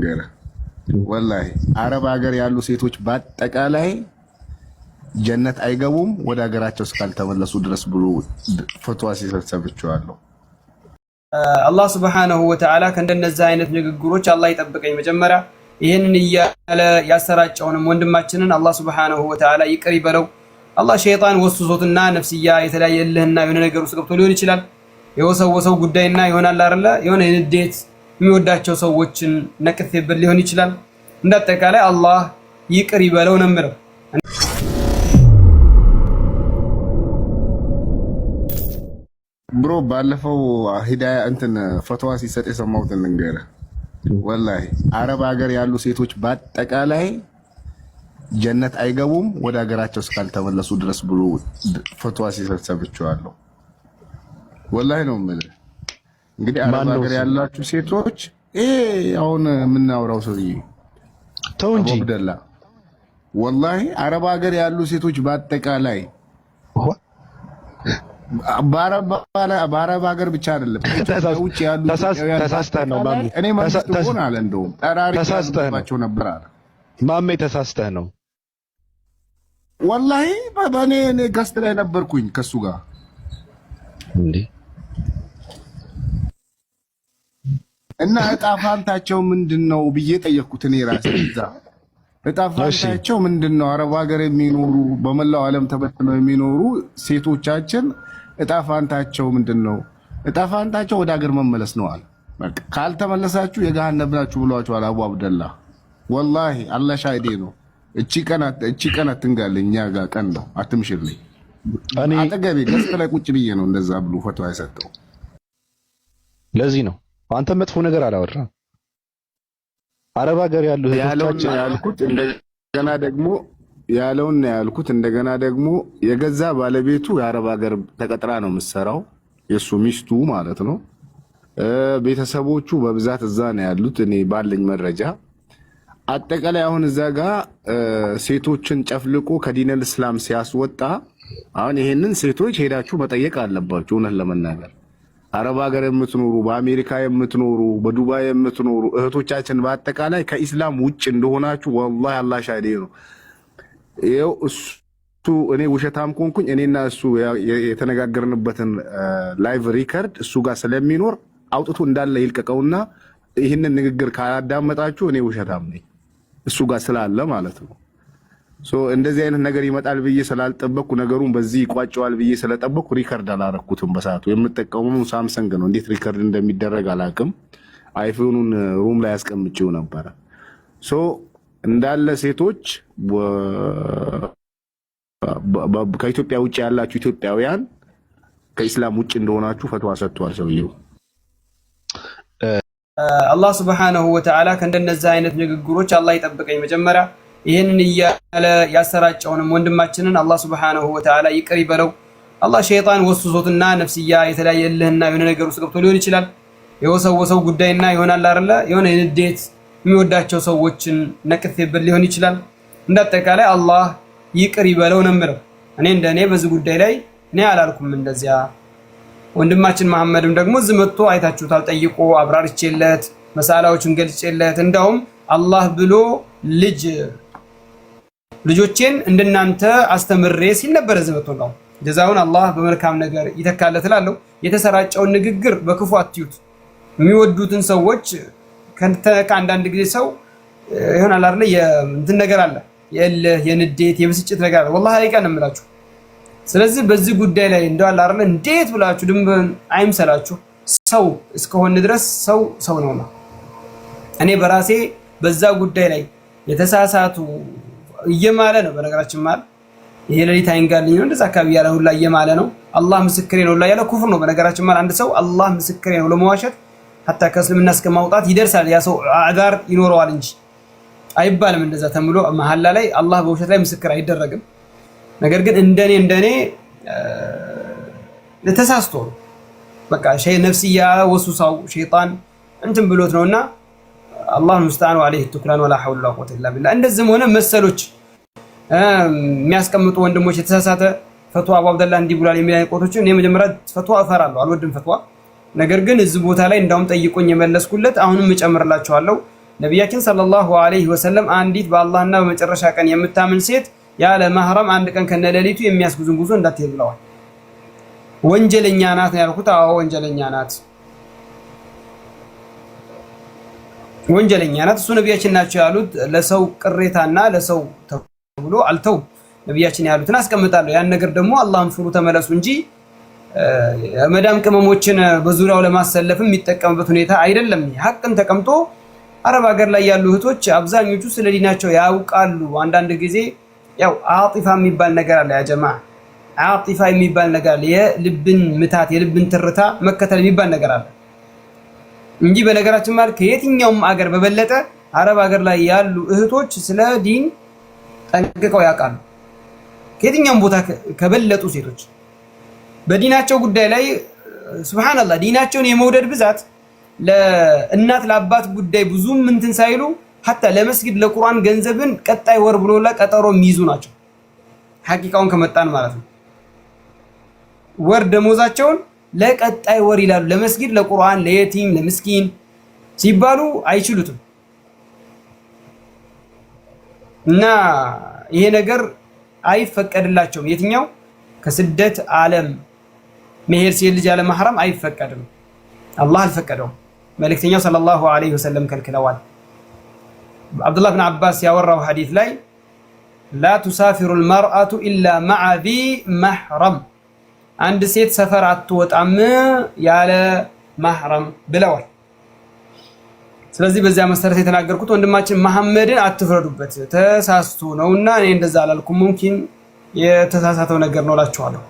ልንገርህ ወላሂ አረብ ሀገር ያሉ ሴቶች በአጠቃላይ ጀነት አይገቡም ወደ ሀገራቸው እስካልተመለሱ ድረስ ብሎ ፈትዋ ሲሰጥ ሰምቼዋለሁ። አላህ ሱብሓነሁ ወተዓላ ከእንደነዚህ አይነት ንግግሮች አላህ ይጠብቀኝ። መጀመሪያ ይህንን እያለ ያሰራጨውንም ወንድማችንን አላህ ሱብሓነሁ ወተዓላ ይቅር ይበለው። አላህ ሸይጣን ወስሶትና ነፍስያ የተለያየ እልህና የሆነ ነገር ውስጥ ገብቶ ሊሆን ይችላል። የወሰወሰው ጉዳይና ይሆናል አይደለ የሆነ ንዴት የሚወዳቸው ሰዎችን ነቅፌበት ሊሆን ይችላል። እንዳጠቃላይ አላህ ይቅር ይበለው ነው የምለው። ብሮ ባለፈው ሂዳያ እንትን ፈትዋ ሲሰጥ የሰማሁትን ልንገርህ ወላሂ አረብ ሀገር ያሉ ሴቶች በአጠቃላይ ጀነት አይገቡም ወደ ሀገራቸው እስካልተመለሱ ድረስ ብሎ ፈትዋ ሲሰጥ ሰምቼዋለሁ። ወላሂ ነው የምልህ። እንግዲህ አረብ ሀገር ያላችሁ ሴቶች አሁን የምናወራው ሰውዬ ተው እንጂ አብደላ ወላሂ አረብ ሀገር ያሉ ሴቶች በአጠቃላይ በአረብ ሀገር ብቻ አይደለም ውጭ ያሉ ተሳስተህ ነው ማሜ። እኔ ማለት ነው አለ እንደውም ጠራሪ ያስባቸው ነበር አለ ማሜ። ተሳስተህ ነው ወላሂ። እኔ ጋስት ላይ ነበርኩኝ ከሱ ጋር እንዴ እና እጣ ፋንታቸው ምንድነው ብዬ ጠየቅኩት። እኔ ራሴ እዛ እጣ ፋንታቸው ምንድነው? አረብ ሀገር የሚኖሩ በመላው ዓለም ተበትነው የሚኖሩ ሴቶቻችን እጣ ፋንታቸው ምንድነው? እጣ ፋንታቸው ወደ ሀገር መመለስ ነው አለ። በቃ ካልተመለሳችሁ የገሃነም ናችሁ ብሏቸዋል አቡ አብደላ። ወላሂ አላህ ሻሂዴ ነው። እቺ ቀን አትንጋልኝ፣ እኛ ጋር ቀን ነው አትምሽልኝ። እኔ አጠገቤ ገስት ላይ ቁጭ ብዬ ነው እንደዛ ብሎ ፈትዋ የሰጠው። ለዚህ ነው አንተ መጥፎ ነገር አላወራም። አረብ ሀገር ያሉ እህቶቻችን ያልኩት እንደገና ደግሞ ያለውን ያልኩት እንደገና ደግሞ የገዛ ባለቤቱ የአረብ ሀገር ተቀጥራ ነው የምትሰራው፣ የሱ ሚስቱ ማለት ነው። ቤተሰቦቹ በብዛት እዛ ነው ያሉት እኔ ባለኝ መረጃ። አጠቃላይ አሁን እዛ ጋር ሴቶችን ጨፍልቆ ከዲነል እስላም ሲያስወጣ አሁን ይሄንን ሴቶች ሄዳችሁ መጠየቅ አለባችሁ። እውነት ለመናገር አረብ ሀገር የምትኖሩ በአሜሪካ የምትኖሩ በዱባይ የምትኖሩ እህቶቻችን በአጠቃላይ ከኢስላም ውጭ እንደሆናችሁ ወላሂ አላህ ሻሂዴ ነው። ይኸው እሱ እኔ ውሸታም ኮንኩኝ እኔና እሱ የተነጋገርንበትን ላይቭ ሪከርድ እሱ ጋር ስለሚኖር አውጥቶ እንዳለ ይልቀቀውና ይህንን ንግግር ካላዳመጣችሁ እኔ ውሸታም ነኝ እሱ ጋር ስላለ ማለት ነው። እንደዚህ አይነት ነገር ይመጣል ብዬ ስላልጠበቅኩ ነገሩን በዚህ ይቋጨዋል ብዬ ስለጠበቅኩ ሪከርድ አላረኩትም። በሰዓቱ የምጠቀመው ሳምሰንግ ነው። እንዴት ሪከርድ እንደሚደረግ አላውቅም። አይፎኑን ሩም ላይ አስቀምጬው ነበረ። እንዳለ ሴቶች ከኢትዮጵያ ውጭ ያላችሁ ኢትዮጵያውያን ከኢስላም ውጭ እንደሆናችሁ ፈትዋ ሰጥቷል ሰውየው። አላህ ሱብሓነሁ ወተዓላ ከእንደነዚህ አይነት ንግግሮች አላህ ይጠብቀኝ። መጀመሪያ ይህንን እያለ ያሰራጨውንም ወንድማችንን አላህ ሱብሓነሁ ወተዓላ ይቅር ይበለው። አላህ ሸይጣን ወስሶትና ነፍስያ የተለያየ እልህና የሆነ ነገር ውስጥ ገብቶ ሊሆን ይችላል። የወሰወሰው ጉዳይና ይሆናል አይደለ የሆነ ንዴት የሚወዳቸው ሰዎችን ነቅፌበት ሊሆን ይችላል። እንዳጠቃላይ አላህ ይቅር ይበለው ነው የምለው። እኔ እንደኔ በዚህ ጉዳይ ላይ እኔ አላልኩም እንደዚያ። ወንድማችን መሐመድም ደግሞ እዚህ መጥቶ አይታችሁታል፣ ጠይቆ አብራርቼለት መሳላዎችን ገልጬለት እንዳውም አላህ ብሎ ልጆቼን እንደናንተ አስተምሬ ሲል ነበር እዚህ መጥቶ ነው። ጀዛውን አላህ በመልካም ነገር ይተካለት እላለሁ። የተሰራጨውን ንግግር በክፉ አትዩት። የሚወዱትን ሰዎች ከአንዳንድ ጊዜ ሰው ይሆናል አይደል እንትን ነገር አለ የእልህ የንዴት የብስጭት ነገር አለ። ወላሂ አይቀንም እምላችሁ። ስለዚህ በዚህ ጉዳይ ላይ እንደው አለ አይደል እንዴት ብላችሁ ድንበን አይምሰላችሁ። ሰው እስከሆነ ድረስ ሰው ነውና እኔ በራሴ በዛ ጉዳይ ላይ የተሳሳቱ እየማለ ነው። በነገራችን ማለት ይሄ ለሊት አይንጋልኝ ነው እንደዛ አካባቢ ያለ ሁላ እየማለ ነው። አላህ ምስክሬ ነው ላይ ያለ ኩፍር ነው። በነገራችን ማለት አንድ ሰው አላህ ምስክሬ ነው ለመዋሸት ሐታ ከእስልምና እስከ ማውጣት ይደርሳል። ያ ሰው አዳር ይኖረዋል እንጂ አይባልም እንደዛ ተምሎ መሐላ ላይ አላህ በውሸት ላይ ምስክር አይደረግም። ነገር ግን እንደኔ ለተሳስቶ በቃ ነፍስያ ወሱሳው ሸይጣን እንትን ብሎት ነውና አላህ ሙስተዓን ወአለይሂ ተክላን ወላ ሐውለ ወላ ቁወተ ኢላ ቢላህ። እንደዚህም ሆነ መሰሎች የሚያስቀምጡ ወንድሞች የተሳሳተ ፈትዋ አቡ አብደላ እንዲህ ብሏል የሚል አይቆቶችን እኔ መጀመሪያ ፈትዋ እፈራለሁ፣ አልወድም ፈትዋ። ነገር ግን እዚህ ቦታ ላይ እንዳውም ጠይቆኝ የመለስኩለት አሁንም እጨምርላችኋለሁ። ነቢያችን ሰለላሁ ዐለይሂ ወሰለም አንዲት በአላህና በመጨረሻ ቀን የምታምን ሴት ያለ ማህረም አንድ ቀን ከነሌሊቱ የሚያስጉዝን ጉዞ እንዳትሄድ ብለዋል። ወንጀለኛ ናት ነው ያልኩት። አዎ ወንጀለኛ ናት፣ ወንጀለኛ ናት። እሱ ነቢያችን ናቸው ያሉት። ለሰው ቅሬታና ለሰው ተብሎ አልተው ነቢያችን ያሉትን አስቀምጣለሁ። ያን ነገር ደግሞ አላህን ፍሩ ተመለሱ እንጂ መዳም ቅመሞችን በዙሪያው ለማሰለፍም የሚጠቀምበት ሁኔታ አይደለም። ሀቅን ተቀምጦ አረብ ሀገር ላይ ያሉ እህቶች አብዛኞቹ ስለ ዲናቸው ያውቃሉ። አንዳንድ ጊዜ ያው አጢፋ የሚባል ነገር አለ። ያ ጀማ አጢፋ የሚባል ነገር አለ። የልብን ምታት የልብን ትርታ መከተል የሚባል ነገር አለ እንጂ በነገራችን ማለት ከየትኛውም አገር በበለጠ አረብ ሀገር ላይ ያሉ እህቶች ስለ ዲን ጠንቅቀው ያውቃሉ። ከየትኛውም ቦታ ከበለጡ ሴቶች በዲናቸው ጉዳይ ላይ ሱብሃንአላህ ዲናቸውን የመውደድ ብዛት ለእናት ለአባት ጉዳይ ብዙም እንትን ሳይሉ ሐታ ለመስጊድ ለቁርአን ገንዘብን ቀጣይ ወር ብሎ ለቀጠሮ የሚይዙ ናቸው። ሐቂቃውን ከመጣን ማለት ነው። ወር ደሞዛቸውን ለቀጣይ ወር ይላሉ። ለመስጊድ ለቁርአን ለየቲም ለምስኪን ሲባሉ አይችሉትም። እና ይሄ ነገር አይፈቀድላቸውም። የትኛው ከስደት ዓለም መሄድ ሲል ልጅ ያለ ማህረም አይፈቀድም። አላህ አልፈቀደውም። መልእክተኛው ሰለላሁ ዐለይሂ ወሰለም ከልክለዋል። አብዱላህ ብን አባስ ያወራው ሐዲስ ላይ ላ ቱሳፊሩ አልመርአቱ ኢላ መዐ ዚ መህረም፣ አንድ ሴት ሰፈር አትወጣም ያለ ማህረም ብለዋል። ስለዚህ በዚያ መሰረት የተናገርኩት ወንድማችን መሐመድን አትፍረዱበት፣ ተሳስቶ ነውና እኔ እንደዛ አላልኩም። ሙምኪን የተሳሳተው ነገር ነው እላችኋለሁ።